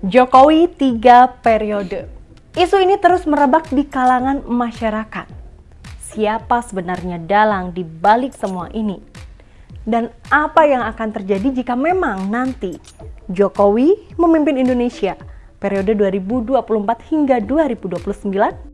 Jokowi 3 periode. Isu ini terus merebak di kalangan masyarakat. Siapa sebenarnya dalang di balik semua ini? Dan apa yang akan terjadi jika memang nanti Jokowi memimpin Indonesia periode 2024 hingga 2029?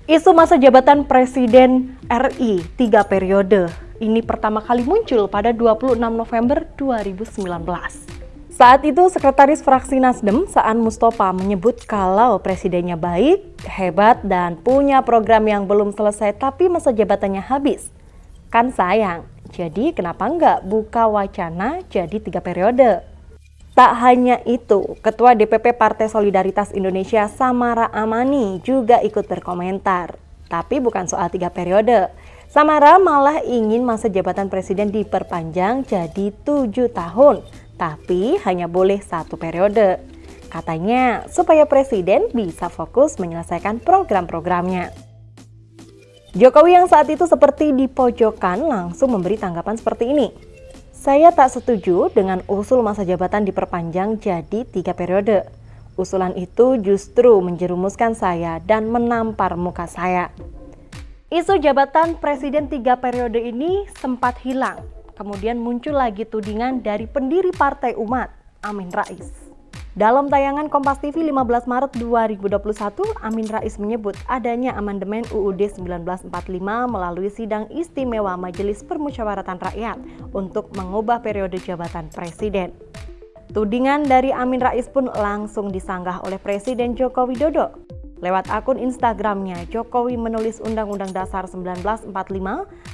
Isu masa jabatan Presiden RI 3 periode ini pertama kali muncul pada 26 November 2019. Saat itu Sekretaris Fraksi Nasdem Saan Mustofa menyebut kalau presidennya baik, hebat, dan punya program yang belum selesai tapi masa jabatannya habis. Kan sayang, jadi kenapa enggak buka wacana jadi 3 periode? Tak hanya itu, Ketua DPP Partai Solidaritas Indonesia Samara Amani juga ikut berkomentar. Tapi bukan soal 3 periode. Samara malah ingin masa jabatan presiden diperpanjang jadi 7 tahun, tapi hanya boleh 1 periode. Katanya supaya presiden bisa fokus menyelesaikan program-programnya. Jokowi yang saat itu seperti di pojokan langsung memberi tanggapan seperti ini. Saya tak setuju dengan usul masa jabatan diperpanjang jadi 3 periode. Usulan itu justru menjerumuskan saya dan menampar muka saya. Isu jabatan presiden 3 periode ini sempat hilang. Kemudian muncul lagi tudingan dari pendiri Partai Umat, Amin Rais. Dalam tayangan Kompas TV 15 Maret 2021, Amin Rais menyebut adanya amandemen UUD 1945 melalui sidang istimewa Majelis Permusyawaratan Rakyat untuk mengubah periode jabatan presiden. Tudingan dari Amin Rais pun langsung disanggah oleh Presiden Joko Widodo. Lewat akun Instagramnya, Jokowi menulis Undang-Undang Dasar 1945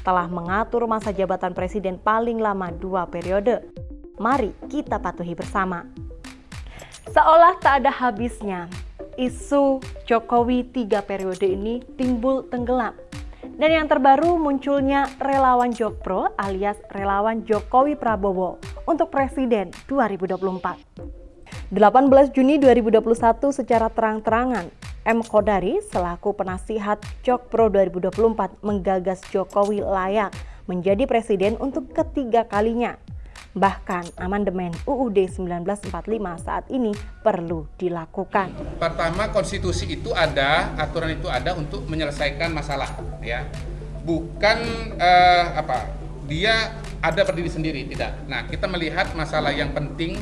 telah mengatur masa jabatan presiden paling lama 2 periode. Mari kita patuhi bersama. Seolah tak ada habisnya, isu Jokowi 3 periode ini timbul tenggelam. Dan yang terbaru munculnya relawan Jokpro alias relawan Jokowi Prabowo untuk Presiden 2024. 18 Juni 2021 secara terang-terangan, M. Kodari selaku penasihat Jokpro 2024 menggagas Jokowi layak menjadi presiden untuk ketiga kalinya. Bahkan amandemen UUD 1945 saat ini perlu dilakukan. Pertama, konstitusi itu ada, aturan itu ada untuk menyelesaikan masalah, ya. Bukan dia ada berdiri sendiri, tidak. Nah, kita melihat masalah yang penting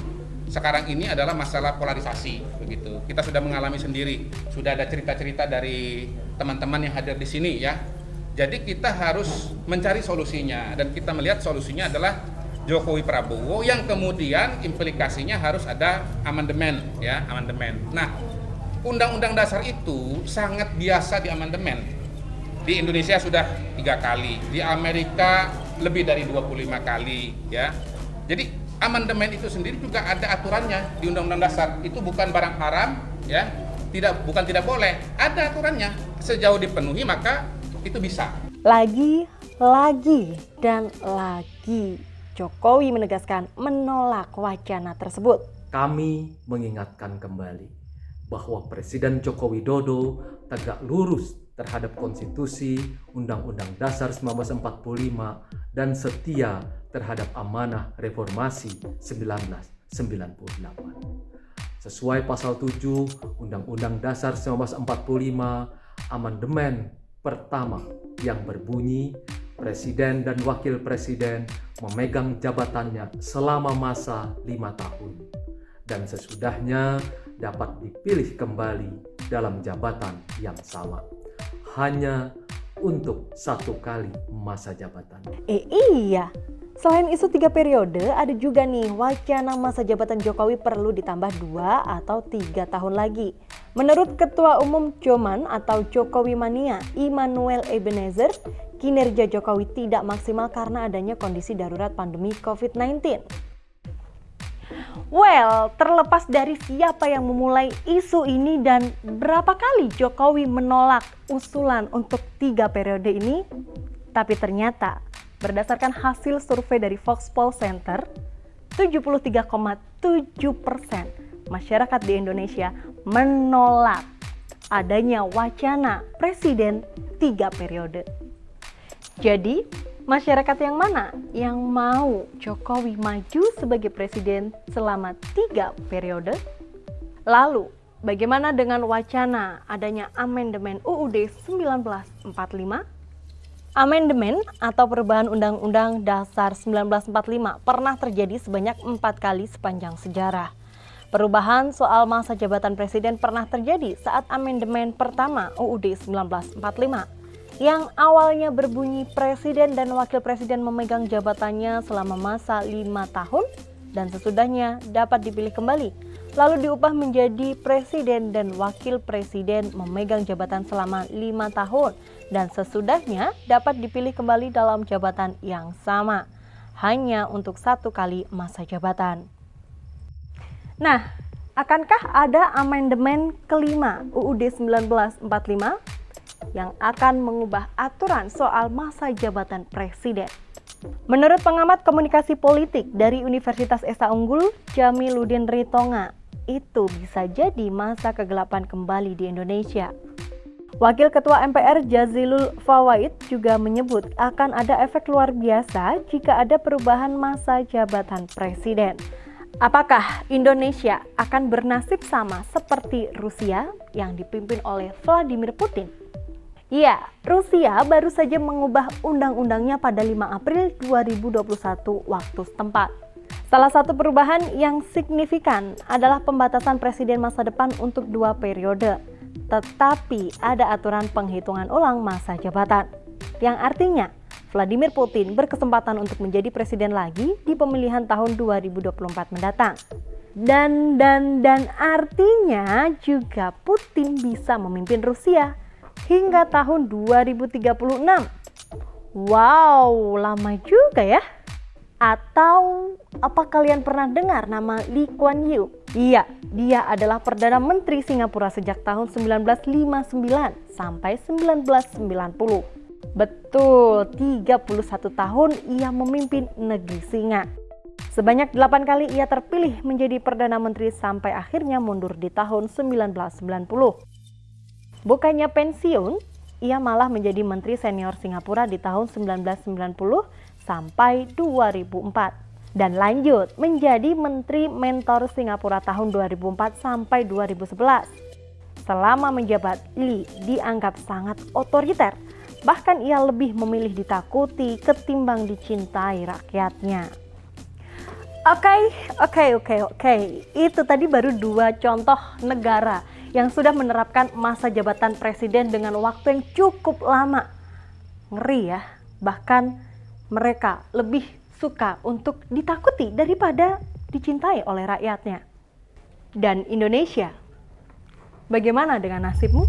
sekarang ini adalah masalah polarisasi, begitu. Kita sudah mengalami sendiri, sudah ada cerita-cerita dari teman-teman yang hadir di sini, ya. Jadi kita harus mencari solusinya dan kita melihat solusinya adalah Jokowi Prabowo yang kemudian implikasinya harus ada amandemen, ya, amandemen. Nah, Undang-Undang Dasar itu sangat biasa di amandemen. Di Indonesia sudah 3 kali, di Amerika lebih dari 25 kali, ya. Jadi amandemen itu sendiri juga ada aturannya di Undang-Undang Dasar. Itu bukan barang haram, ya. Bukan tidak boleh, ada aturannya. Sejauh dipenuhi maka itu bisa. Lagi dan lagi Jokowi menegaskan menolak wacana tersebut. Kami mengingatkan kembali bahwa Presiden Joko Widodo tegak lurus terhadap konstitusi, Undang-Undang Dasar 1945 dan setia terhadap amanah reformasi 1998. Sesuai pasal 7 Undang-Undang Dasar 1945, amandemen pertama yang berbunyi Presiden dan Wakil Presiden memegang jabatannya selama masa 5 tahun dan sesudahnya dapat dipilih kembali dalam jabatan yang sama hanya untuk 1 kali masa jabatan. Iya, selain isu 3 periode ada juga nih wacana masa jabatan Jokowi perlu ditambah 2 atau 3 tahun lagi. Menurut Ketua Umum Joman atau Jokowi Mania Immanuel Ebenezer, kinerja Jokowi tidak maksimal karena adanya kondisi darurat pandemi COVID-19. Well, terlepas dari siapa yang memulai isu ini dan berapa kali Jokowi menolak usulan untuk 3 periode ini, tapi ternyata berdasarkan hasil survei dari Voxpol Center, 73,7% masyarakat di Indonesia menolak adanya wacana presiden 3 periode. Jadi, masyarakat yang mana yang mau Jokowi maju sebagai presiden selama 3 periode? Lalu, bagaimana dengan wacana adanya amandemen UUD 1945? Amandemen atau perubahan Undang-Undang Dasar 1945 pernah terjadi sebanyak 4 kali sepanjang sejarah. Perubahan soal masa jabatan presiden pernah terjadi saat amandemen pertama UUD 1945 yang awalnya berbunyi presiden dan wakil presiden memegang jabatannya selama masa 5 tahun dan sesudahnya dapat dipilih kembali. Lalu diubah menjadi presiden dan wakil presiden memegang jabatan selama 5 tahun dan sesudahnya dapat dipilih kembali dalam jabatan yang sama, hanya untuk 1 kali masa jabatan. Nah, akankah ada amandemen kelima UUD 1945 yang akan mengubah aturan soal masa jabatan presiden? Menurut pengamat komunikasi politik dari Universitas Esa Unggul, Jamiluddin Ritonga, itu bisa jadi masa kegelapan kembali di Indonesia. Wakil Ketua MPR Jazilul Fawait juga menyebut akan ada efek luar biasa jika ada perubahan masa jabatan presiden. Apakah Indonesia akan bernasib sama seperti Rusia yang dipimpin oleh Vladimir Putin? Ya, Rusia baru saja mengubah undang-undangnya pada 5 April 2021 waktu setempat. Salah satu perubahan yang signifikan adalah pembatasan presiden masa depan untuk 2 periode. Tetapi ada aturan penghitungan ulang masa jabatan, yang artinya Vladimir Putin berkesempatan untuk menjadi presiden lagi di pemilihan tahun 2024 mendatang. Dan artinya juga Putin bisa memimpin Rusia hingga tahun 2036. Wow, lama juga ya. Atau apa kalian pernah dengar nama Lee Kuan Yew? Iya, dia adalah Perdana Menteri Singapura sejak tahun 1959 sampai 1990. Betul, 31 tahun ia memimpin negeri Singa. Sebanyak 8 kali ia terpilih menjadi Perdana Menteri sampai akhirnya mundur di tahun 1990. Bukannya pensiun, ia malah menjadi Menteri Senior Singapura di tahun 1990 sampai 2004 dan lanjut menjadi Menteri Mentor Singapura tahun 2004 sampai 2011. Selama menjabat, Lee dianggap sangat otoriter, bahkan ia lebih memilih ditakuti ketimbang dicintai rakyatnya. Oke. Itu tadi baru 2 contoh negara yang sudah menerapkan masa jabatan presiden dengan waktu yang cukup lama. Ngeri ya, bahkan mereka lebih suka untuk ditakuti daripada dicintai oleh rakyatnya. Dan Indonesia, bagaimana dengan nasibmu?